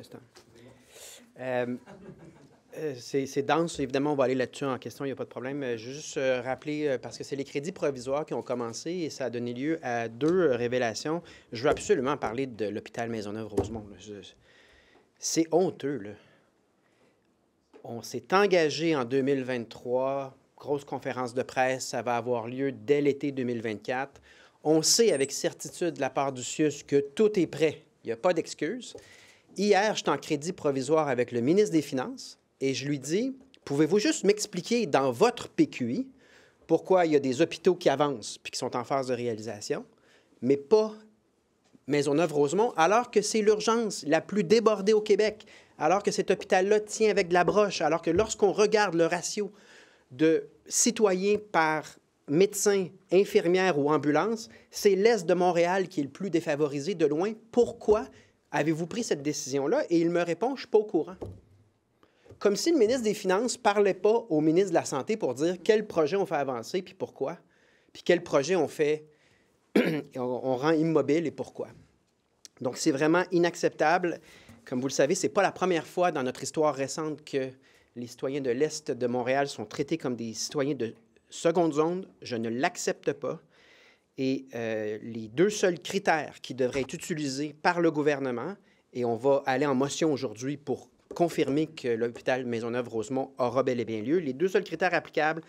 l'instant. C'est dense, évidemment, on va aller là-dessus en question, il n'y a pas de problème. Je veux juste rappeler, parce que c'est les crédits provisoires qui ont commencé et ça a donné lieu à 2 révélations. Je veux absolument parler de l'hôpital Maisonneuve-Rosemont. C'est honteux, là. On s'est engagé en 2023, grosse conférence de presse, ça va avoir lieu dès l'été 2024. On sait avec certitude de la part du CIUS que tout est prêt, il n'y a pas d'excuse. Hier, j'étais en crédit provisoire avec le ministre des Finances et je lui dis, pouvez-vous juste m'expliquer dans votre PQI pourquoi il y a des hôpitaux qui avancent puis qui sont en phase de réalisation, mais pas Maisonneuve-Rosemont, alors que c'est l'urgence la plus débordée au Québec, alors que cet hôpital-là tient avec de la broche, alors que lorsqu'on regarde le ratio de citoyens par médecin, infirmière ou ambulance, c'est l'Est de Montréal qui est le plus défavorisé de loin. Pourquoi avez-vous pris cette décision-là? Et il me répond, je ne suis pas au courant. Comme si le ministre des Finances ne parlait pas au ministre de la Santé pour dire quel projet on fait avancer, puis pourquoi, puis quel projet on fait, on rend immobile et pourquoi. Donc, c'est vraiment inacceptable. Comme vous le savez, ce n'est pas la première fois dans notre histoire récente que les citoyens de l'Est de Montréal sont traités comme des citoyens de seconde zone. Je ne l'accepte pas. Et les 2 seuls critères qui devraient être utilisés par le gouvernement, et on va aller en motion aujourd'hui pour confirmer que l'hôpital Maisonneuve-Rosemont aura bel et bien lieu, les 2 seuls critères applicables,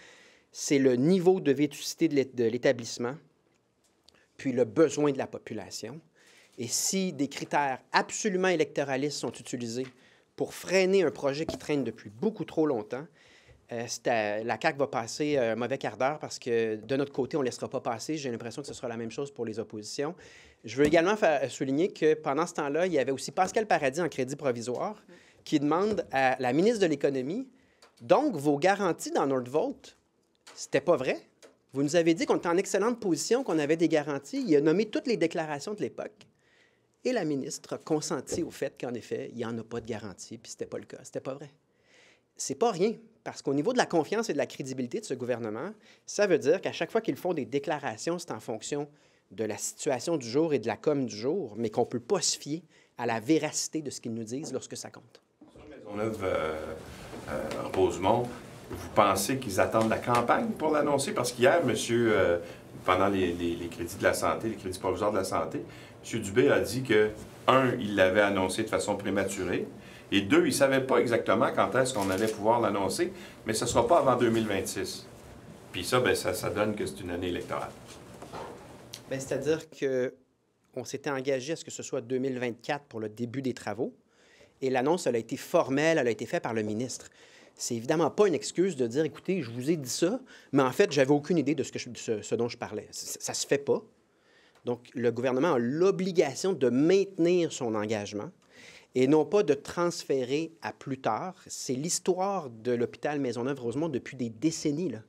c'est le niveau de vétusté de l'établissement, puis le besoin de la population. Et si des critères absolument électoralistes sont utilisés pour freiner un projet qui traîne depuis beaucoup trop longtemps, la CAQ va passer un mauvais quart d'heure parce que de notre côté, on ne laissera pas passer. J'ai l'impression que ce sera la même chose pour les oppositions. Je veux également souligner que pendant ce temps-là, il y avait aussi Pascal Paradis en crédit provisoire qui demande à la ministre de l'Économie, donc vos garanties dans Nordvolt, c'était pas vrai? Vous nous avez dit qu'on était en excellente position, qu'on avait des garanties. Il a nommé toutes les déclarations de l'époque. Et la ministre a consenti au fait qu'en effet, il n'y en a pas de garantie, puis ce n'était pas le cas. C'était pas vrai. C'est pas rien, parce qu'au niveau de la confiance et de la crédibilité de ce gouvernement, ça veut dire qu'à chaque fois qu'ils font des déclarations, c'est en fonction de la situation du jour et de la com du jour, mais qu'on ne peut pas se fier à la véracité de ce qu'ils nous disent lorsque ça compte. Sur Maisonneuve-Rosemont, vous pensez qu'ils attendent la campagne pour l'annoncer? Parce qu'hier, pendant les crédits de la santé, les crédits provisoires de la santé, M. Dubé a dit que, 1, il l'avait annoncé de façon prématurée, et 2, il ne savait pas exactement quand est-ce qu'on allait pouvoir l'annoncer, mais ce ne sera pas avant 2026. Puis ça, bien, ça donne que c'est une année électorale. Bien, c'est-à-dire qu'on s'était engagé à ce que ce soit 2024 pour le début des travaux, et l'annonce, elle a été formelle, elle a été faite par le ministre. C'est évidemment pas une excuse de dire, écoutez, je vous ai dit ça, mais en fait, j'avais aucune idée de ce dont je parlais. Ça se fait pas. Donc, le gouvernement a l'obligation de maintenir son engagement et non pas de transférer à plus tard. C'est l'histoire de l'hôpital Maisonneuve-Rosemont depuis des décennies, là.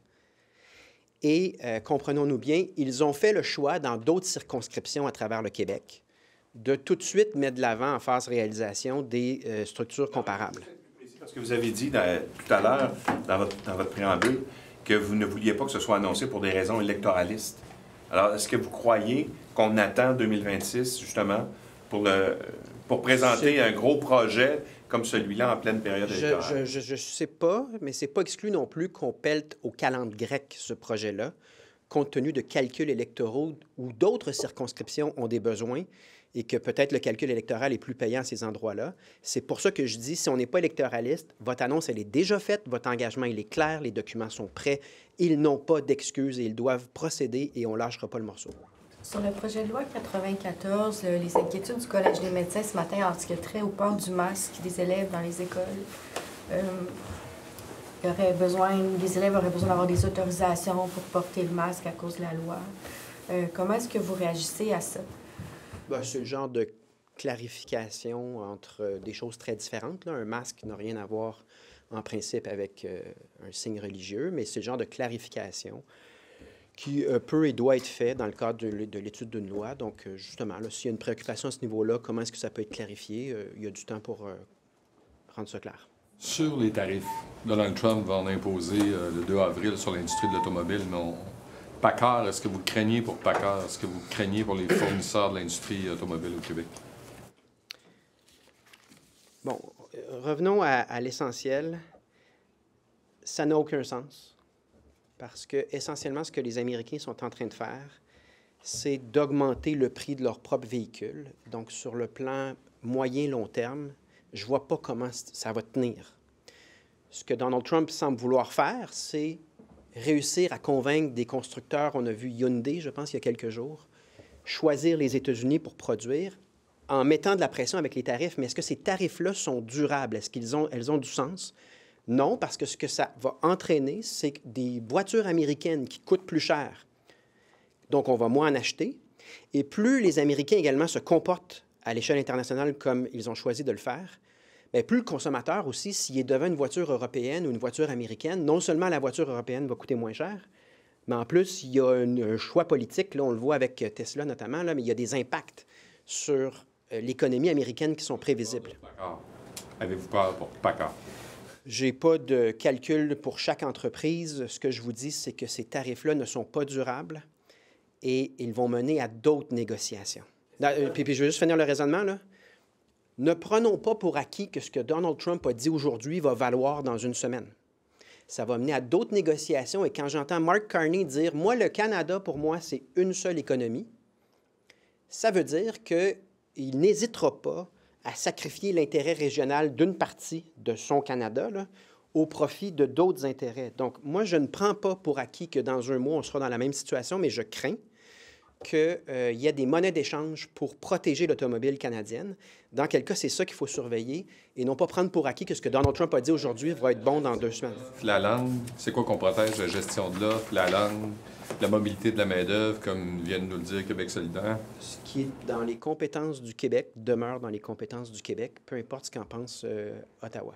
Et comprenons-nous bien, ils ont fait le choix dans d'autres circonscriptions à travers le Québec de tout de suite mettre de l'avant en phase réalisation des structures comparables. Parce que vous avez dit tout à l'heure, dans votre préambule, que vous ne vouliez pas que ce soit annoncé pour des raisons électoralistes. Alors, est-ce que vous croyez qu'on attend 2026, justement, pour présenter un gros projet comme celui-là en pleine période électorale? Je ne sais pas, mais ce n'est pas exclu non plus qu'on pelte au calendrier grec ce projet-là, compte tenu de calculs électoraux où d'autres circonscriptions ont des besoins et que peut-être le calcul électoral est plus payant à ces endroits-là. C'est pour ça que je dis, si on n'est pas électoraliste, votre annonce, elle est déjà faite, votre engagement, il est clair, les documents sont prêts, ils n'ont pas d'excuses et ils doivent procéder et on ne lâchera pas le morceau. Sur le projet de loi 94, les inquiétudes du Collège des médecins ce matin en ce qui a trait au port du masque des élèves dans les écoles. Les élèves auraient besoin d'avoir des autorisations pour porter le masque à cause de la loi. Comment est-ce que vous réagissez à ça? Bien, c'est le genre de clarification entre des choses très différentes, là. Un masque n'a rien à voir en principe avec un signe religieux, mais c'est le genre de clarification qui peut et doit être fait dans le cadre de l'étude d'une loi. Donc, justement, s'il y a une préoccupation à ce niveau-là, comment est-ce que ça peut être clarifié? Il y a du temps pour rendre ça clair. Sur les tarifs, Donald Trump va en imposer le 2 avril sur l'industrie de l'automobile, mais PACCAR, est-ce que vous craignez pour PACCAR? Est-ce que vous craignez pour les fournisseurs de l'industrie automobile au Québec? Bon, revenons à l'essentiel. Ça n'a aucun sens parce que, essentiellement, ce que les Américains sont en train de faire, c'est d'augmenter le prix de leur propre véhicule. Donc, sur le plan moyen-long terme, je ne vois pas comment ça va tenir. Ce que Donald Trump semble vouloir faire, c'est réussir à convaincre des constructeurs. On a vu Hyundai, je pense, il y a quelques jours, choisir les États-Unis pour produire en mettant de la pression avec les tarifs. Mais est-ce que ces tarifs-là sont durables? Est-ce qu'elles ont du sens? Non, parce que ce que ça va entraîner, c'est que des voitures américaines qui coûtent plus cher, donc on va moins en acheter, et plus les Américains également se comportent à l'échelle internationale comme ils ont choisi de le faire, bien, plus le consommateur aussi, s'il est devant une voiture européenne ou une voiture américaine, non seulement la voiture européenne va coûter moins cher, mais en plus, il y a un choix politique, là, on le voit avec Tesla notamment, là, mais il y a des impacts sur l'économie américaine qui sont prévisibles. Avez-vous peur pour Packard? Je n'ai pas de calcul pour chaque entreprise. Ce que je vous dis, c'est que ces tarifs-là ne sont pas durables et ils vont mener à d'autres négociations. Puis je vais juste finir le raisonnement, là. Ne prenons pas pour acquis que ce que Donald Trump a dit aujourd'hui va valoir dans une semaine. Ça va mener à d'autres négociations. Et quand j'entends Mark Carney dire « Moi, le Canada, pour moi, c'est une seule économie », ça veut dire qu'il n'hésitera pas à sacrifier l'intérêt régional d'une partie de son Canada là, au profit de d'autres intérêts. Donc, moi, je ne prends pas pour acquis que dans un mois, on sera dans la même situation, mais je crains qu'il y ait des monnaies d'échange pour protéger l'automobile canadienne. Dans quel cas, c'est ça qu'il faut surveiller et non pas prendre pour acquis que ce que Donald Trump a dit aujourd'hui va être bon dans 2 semaines. La langue, c'est quoi qu'on protège? La gestion de l'offre, la langue, la mobilité de la main-d'œuvre, comme vient de nous le dire Québec solidaire? Ce qui est dans les compétences du Québec demeure dans les compétences du Québec, peu importe ce qu'en pense Ottawa.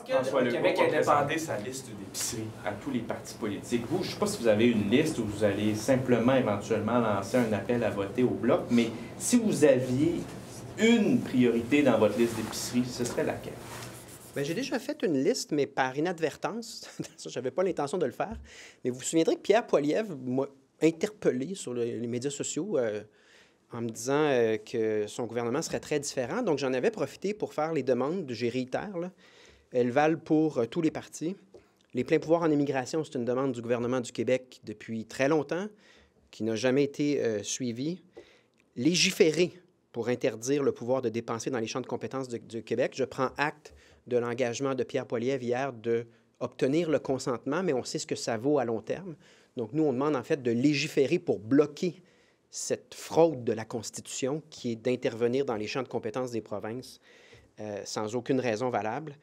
Est-ce que le Québec a présenté sa liste d'épiceries à tous les partis politiques? Vous, je ne sais pas si vous avez une liste ou vous allez simplement éventuellement lancer un appel à voter au Bloc, mais si vous aviez une priorité dans votre liste d'épiceries, ce serait laquelle? Bien, j'ai déjà fait une liste, mais par inadvertance. Je n'avais pas l'intention de le faire. Mais vous vous souviendrez que Pierre Poilievre m'a interpellé sur les médias sociaux en me disant que son gouvernement serait très différent. Donc, j'en avais profité pour faire les demandes, j'ai réitère, là. Elles valent pour tous les partis. Les pleins pouvoirs en immigration, c'est une demande du gouvernement du Québec depuis très longtemps, qui n'a jamais été suivie. Légiférer pour interdire le pouvoir de dépenser dans les champs de compétences du Québec. Je prends acte de l'engagement de Pierre Poilievre hier d'obtenir le consentement, mais on sait ce que ça vaut à long terme. Donc, nous, on demande en fait de légiférer pour bloquer cette fraude de la Constitution qui est d'intervenir dans les champs de compétences des provinces sans aucune raison valable.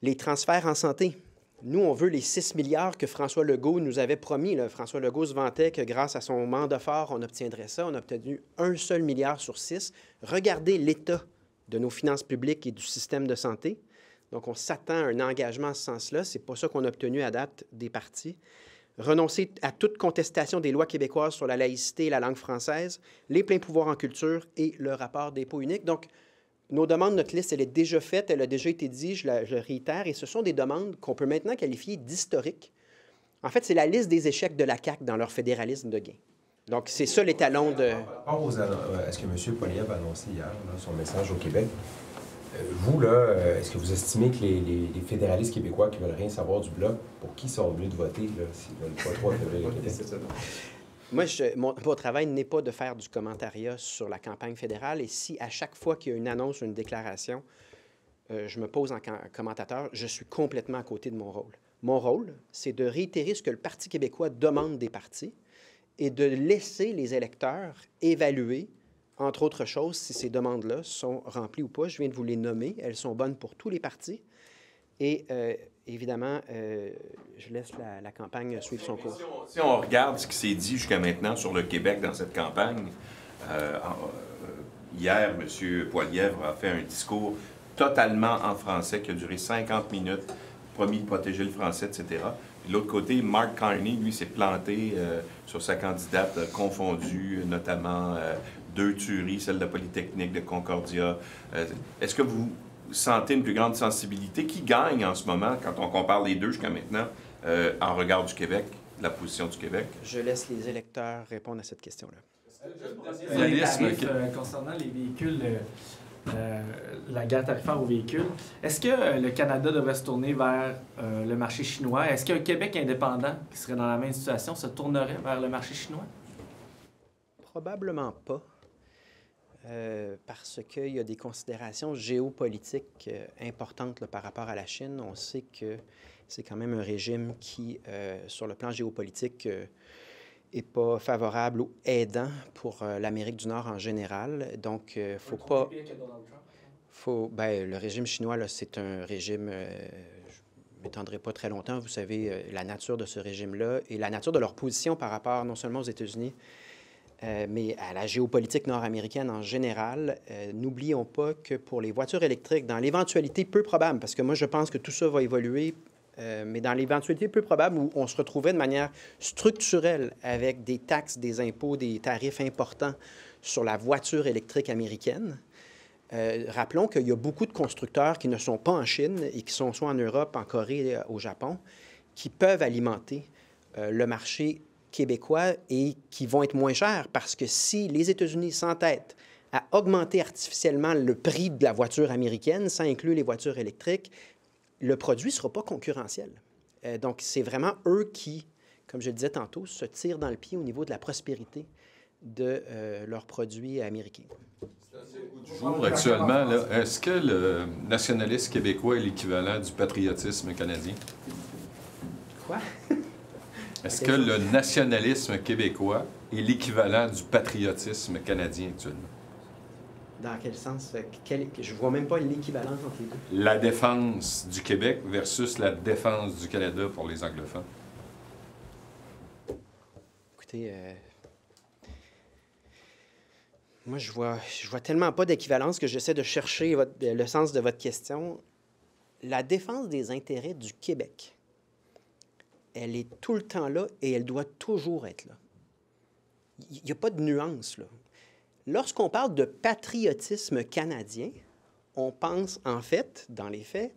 Les transferts en santé. Nous, on veut les 6 milliards que François Legault nous avait promis. Là. François Legault se vantait que grâce à son mandat fort, on obtiendrait ça. On a obtenu un seul milliard sur 6. Regardez l'état de nos finances publiques et du système de santé. Donc, on s'attend à un engagement en ce sens-là. Ce n'est pas ça qu'on a obtenu à date des partis. Renoncer à toute contestation des lois québécoises sur la laïcité et la langue française, les pleins pouvoirs en culture et le rapport d'impôt unique. Donc, nos demandes, notre liste, elle est déjà faite, elle a déjà été dit, je le réitère, et ce sont des demandes qu'on peut maintenant qualifier d'historiques. En fait, c'est la liste des échecs de la CAQ dans leur fédéralisme de gain. Donc, c'est ça l'étalon de... Par rapport à ce que M. Poilievre a annoncé hier, là, son message au Québec, vous, là, est-ce que vous estimez que les fédéralistes québécois qui ne veulent rien savoir du Bloc, pour qui sont venus de voter, là, s'ils ne veulent pas trop le Québec? Moi, mon travail n'est pas de faire du commentariat sur la campagne fédérale. Et si à chaque fois qu'il y a une annonce ou une déclaration, je me pose en commentateur, je suis complètement à côté de mon rôle. Mon rôle, c'est de réitérer ce que le Parti québécois demande des partis et de laisser les électeurs évaluer, entre autres choses, si ces demandes-là sont remplies ou pas. Je viens de vous les nommer. Elles sont bonnes pour tous les partis. Et évidemment, je laisse la campagne suivre son cours. Si on regarde ce qui s'est dit jusqu'à maintenant sur le Québec dans cette campagne, hier, M. Poilievre a fait un discours totalement en français qui a duré 50 minutes, promis de protéger le français, etc. De l'autre côté, Mark Carney, lui, s'est planté sur sa candidate, confondu notamment 2 tueries, celle de Polytechnique, de Concordia. Est-ce que vous sentez une plus grande sensibilité? Qui gagne en ce moment, quand on compare les deux jusqu'à maintenant, en regard du Québec, de la position du Québec? Je laisse les électeurs répondre à cette question-là. Les tarifs concernant les véhicules la guerre tarifaire aux véhicules. Est-ce que le Canada devrait se tourner vers le marché chinois? Est-ce qu'un Québec indépendant, qui serait dans la même situation, se tournerait vers le marché chinois? Probablement pas. Parce qu'il y a des considérations géopolitiques importantes là, par rapport à la Chine. On sait que c'est quand même un régime qui, sur le plan géopolitique, n'est pas favorable ou aidant pour l'Amérique du Nord en général. Donc, il ne faut pas... le régime chinois, là, c'est un régime... je ne m'étendrai pas très longtemps. Vous savez, la nature de ce régime-là et la nature de leur position par rapport non seulement aux États-Unis, mais à la géopolitique nord-américaine en général. N'oublions pas que pour les voitures électriques, dans l'éventualité peu probable, parce que moi, je pense que tout ça va évoluer, mais dans l'éventualité peu probable où on se retrouvait de manière structurelle avec des taxes, des impôts, des tarifs importants sur la voiture électrique américaine, rappelons qu'il y a beaucoup de constructeurs qui ne sont pas en Chine et qui sont soit en Europe, en Corée, au Japon, qui peuvent alimenter le marché québécois et qui vont être moins chers parce que si les États-Unis s'entêtent à augmenter artificiellement le prix de la voiture américaine, ça inclut les voitures électriques, le produit ne sera pas concurrentiel. Donc, c'est vraiment eux qui, comme je le disais tantôt, se tirent dans le pied au niveau de la prospérité de leurs produits américains. Actuellement, là, est-ce que le nationalisme québécois est l'équivalent du patriotisme canadien? Quoi? Est-ce que le nationalisme québécois est l'équivalent du patriotisme canadien actuellement? Dans quel sens? Je ne vois même pas l'équivalence entre les deux. La défense du Québec versus la défense du Canada pour les anglophones. Écoutez, moi, je vois tellement pas d'équivalence que j'essaie de chercher le sens de votre question. La défense des intérêts du Québec, elle est tout le temps là et elle doit toujours être là. Il n'y a pas de nuance, là. Lorsqu'on parle de patriotisme canadien, on pense en fait, dans les faits,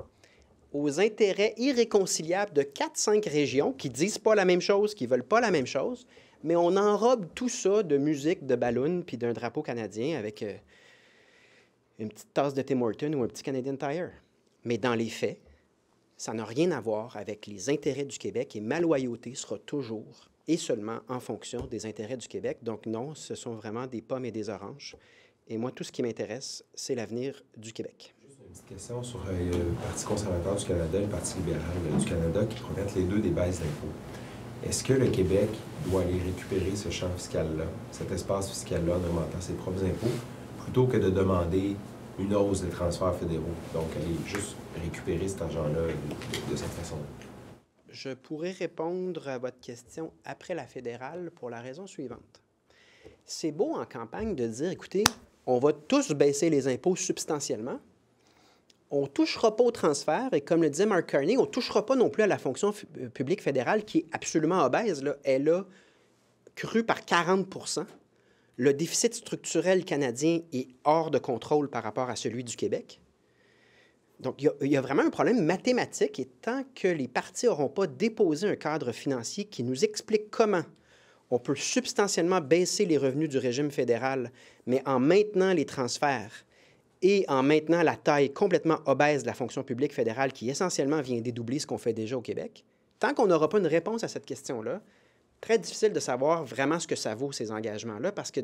aux intérêts irréconciliables de 4-5 régions qui disent pas la même chose, qui veulent pas la même chose, mais on enrobe tout ça de musique, de ballons, puis d'un drapeau canadien avec une petite tasse de Tim Hortons ou un petit Canadian Tire. Mais dans les faits, ça n'a rien à voir avec les intérêts du Québec et ma loyauté sera toujours et seulement en fonction des intérêts du Québec. Donc non, ce sont vraiment des pommes et des oranges. Et moi, tout ce qui m'intéresse, c'est l'avenir du Québec. Juste une petite question sur le Parti conservateur du Canada et le Parti libéral du Canada qui promettent les deux des baisses d'impôts. Est-ce que le Québec doit aller récupérer ce champ fiscal-là, cet espace fiscal-là, en augmentant ses propres impôts, plutôt que de demander une hausse des transferts fédéraux? Donc, aller juste récupérer cet argent-là de cette façon-là. Je pourrais répondre à votre question après la fédérale pour la raison suivante. C'est beau en campagne de dire, écoutez, on va tous baisser les impôts substantiellement, on ne touchera pas au transfert, et comme le disait Mark Carney, on ne touchera pas non plus à la fonction publique fédérale qui est absolument obèse, là. Elle a cru par 40 %. Le déficit structurel canadien est hors de contrôle par rapport à celui du Québec. Donc, il y a vraiment un problème mathématique et tant que les partis n'auront pas déposé un cadre financier qui nous explique comment on peut substantiellement baisser les revenus du régime fédéral, mais en maintenant les transferts et en maintenant la taille complètement obèse de la fonction publique fédérale qui essentiellement vient dédoubler ce qu'on fait déjà au Québec, tant qu'on n'aura pas une réponse à cette question-là, très difficile de savoir vraiment ce que ça vaut, ces engagements-là, parce qu'à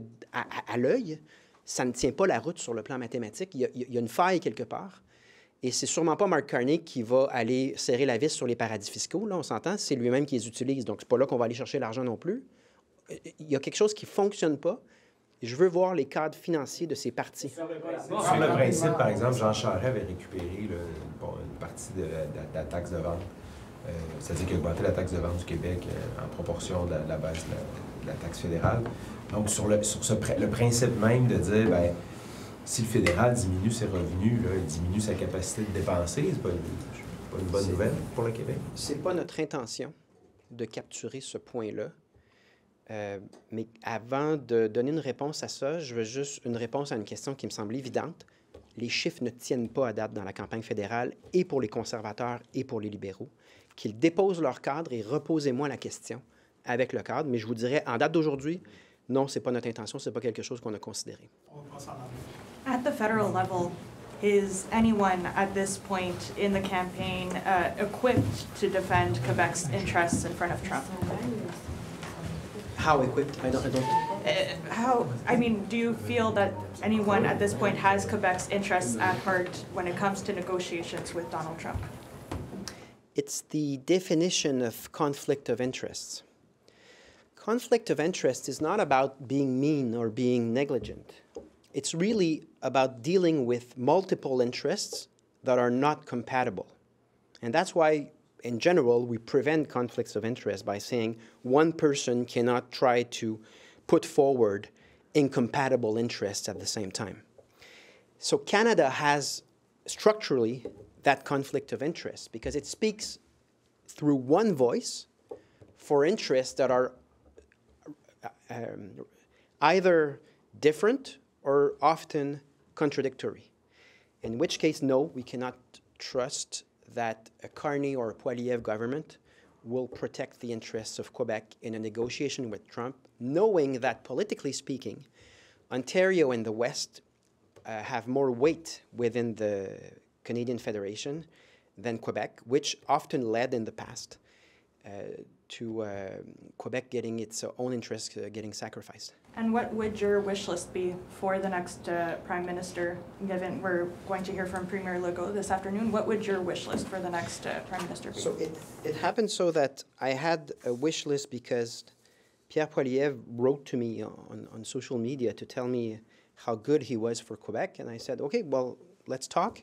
l'œil, ça ne tient pas la route sur le plan mathématique. Il y a une faille quelque part. Et c'est sûrement pas Mark Carney qui va aller serrer la vis sur les paradis fiscaux, là, on s'entend, c'est lui-même qui les utilise. Donc, c'est pas là qu'on va aller chercher l'argent non plus. Il y a quelque chose qui ne fonctionne pas. Je veux voir les cadres financiers de ces partis. Sur le principe, par exemple, Jean Charest avait récupéré une partie de la taxe de vente. C'est-à-dire qu'il a augmenté la taxe de vente du Québec en proportion de la baisse de la taxe fédérale. Donc, sur le principe même de dire, bien, si le fédéral diminue ses revenus, là, il diminue sa capacité de dépenser, c'est pas une bonne nouvelle pour le Québec. C'est pas notre intention de capturer ce point-là. Mais avant de donner une réponse à ça, je veux juste une réponse à une question qui me semble évidente. Les chiffres ne tiennent pas à date dans la campagne fédérale et pour les conservateurs et pour les libéraux. Qu'ils déposent leur cadre et reposez-moi la question avec le cadre. Mais je vous dirais, en date d'aujourd'hui, non, ce n'est pas notre intention, ce n'est pas quelque chose qu'on a considéré. On passe en avant. At the federal level, is anyone at this point in the campaign equipped to defend Quebec's interests in front of Trump? How equipped? I don't. Do you feel that anyone at this point has Quebec's interests at heart when it comes to negotiations with Donald Trump? It's the definition of conflict of interests. Conflict of interest is not about being mean or being negligent. It's really about dealing with multiple interests that are not compatible. And that's why, in general, we prevent conflicts of interest by saying one person cannot try to put forward incompatible interests at the same time. So Canada has structurally that conflict of interest because it speaks through one voice for interests that are either different or often contradictory. In which case, no, we cannot trust that a Carney or a Poilievre government will protect the interests of Quebec in a negotiation with Trump, knowing that, politically speaking, Ontario and the West have more weight within the Canadian Federation than Quebec, which often led in the past to Quebec getting its own interests getting sacrificed. And what would your wish list be for the next Prime Minister, given we're going to hear from Premier Legault this afternoon? What would your wish list for the next Prime Minister be? So it happened so that I had a wish list because Pierre Poilievre wrote to me on social media to tell me how good he was for Quebec. And I said, okay, well, let's talk.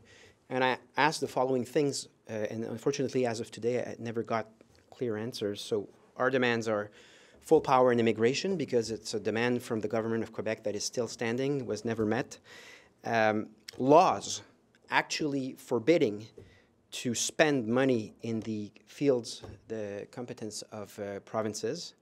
And I asked the following things. And unfortunately, as of today, I never got clear answers. So our demands are full power in immigration because it's a demand from the government of Quebec that is still standing, was never met. Laws actually forbidding to spend money in the fields, the competence of provinces.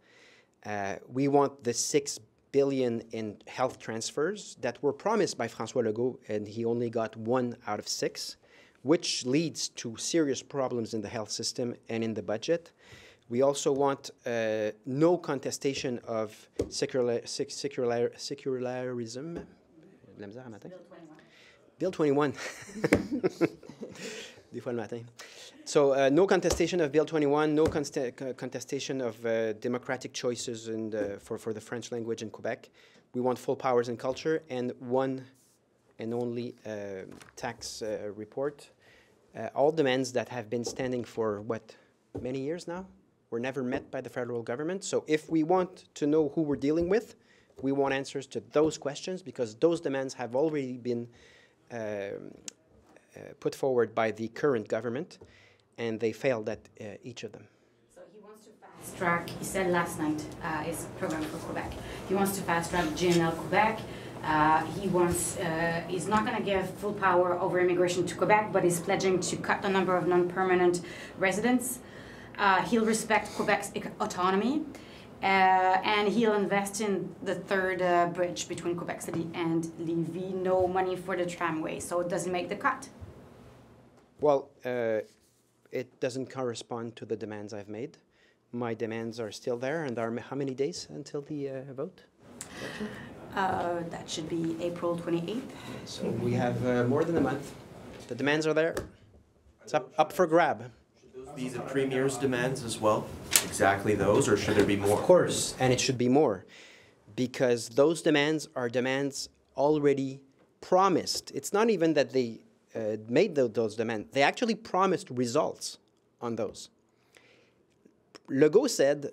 We want the $6 billion in health transfers that were promised by François Legault, and he only got 1 out of 6, which leads to serious problems in the health system and in the budget. We also want no contestation of secularism. Bill 21. Des fois le matin. So no contestation of Bill 21, no contestation of democratic choices for the French language in Quebec. We want full powers in culture and one and only tax report. All demands that have been standing for, many years now? Were never met by the federal government. So if we want to know who we're dealing with, we want answers to those questions because those demands have already been put forward by the current government, and they failed at each of them. So he wants to fast track, he said last night, his program for Quebec. He wants to fast track GNL Quebec. He's not going to give full power over immigration to Quebec, but he's pledging to cut the number of non-permanent residents. He'll respect Quebec's autonomy, and he'll invest in the third bridge between Quebec City and Lévis. No money for the tramway, so it doesn't make the cut. Well, it doesn't correspond to the demands I've made. My demands are still there, and are how many days until the vote? That should be April 28th. So we have more than a month. The demands are there. It's up for grab. Be the Premier's demands as well? Exactly those, or should there be more? Of course, and it should be more, because those demands are demands already promised. It's not even that they made those demands. They actually promised results on those. Legault said,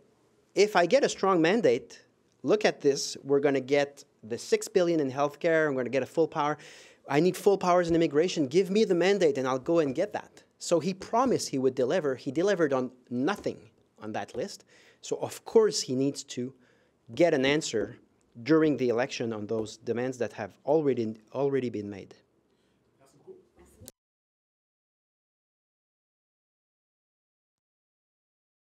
if I get a strong mandate, look at this, we're going to get the $6 billion in healthcare, I'm going to get a full power. I need full powers in immigration. Give me the mandate and I'll go and get that. So he promised he would deliver. He delivered on nothing on that list. So of course he needs to get an answer during the election on those demands that have already been made.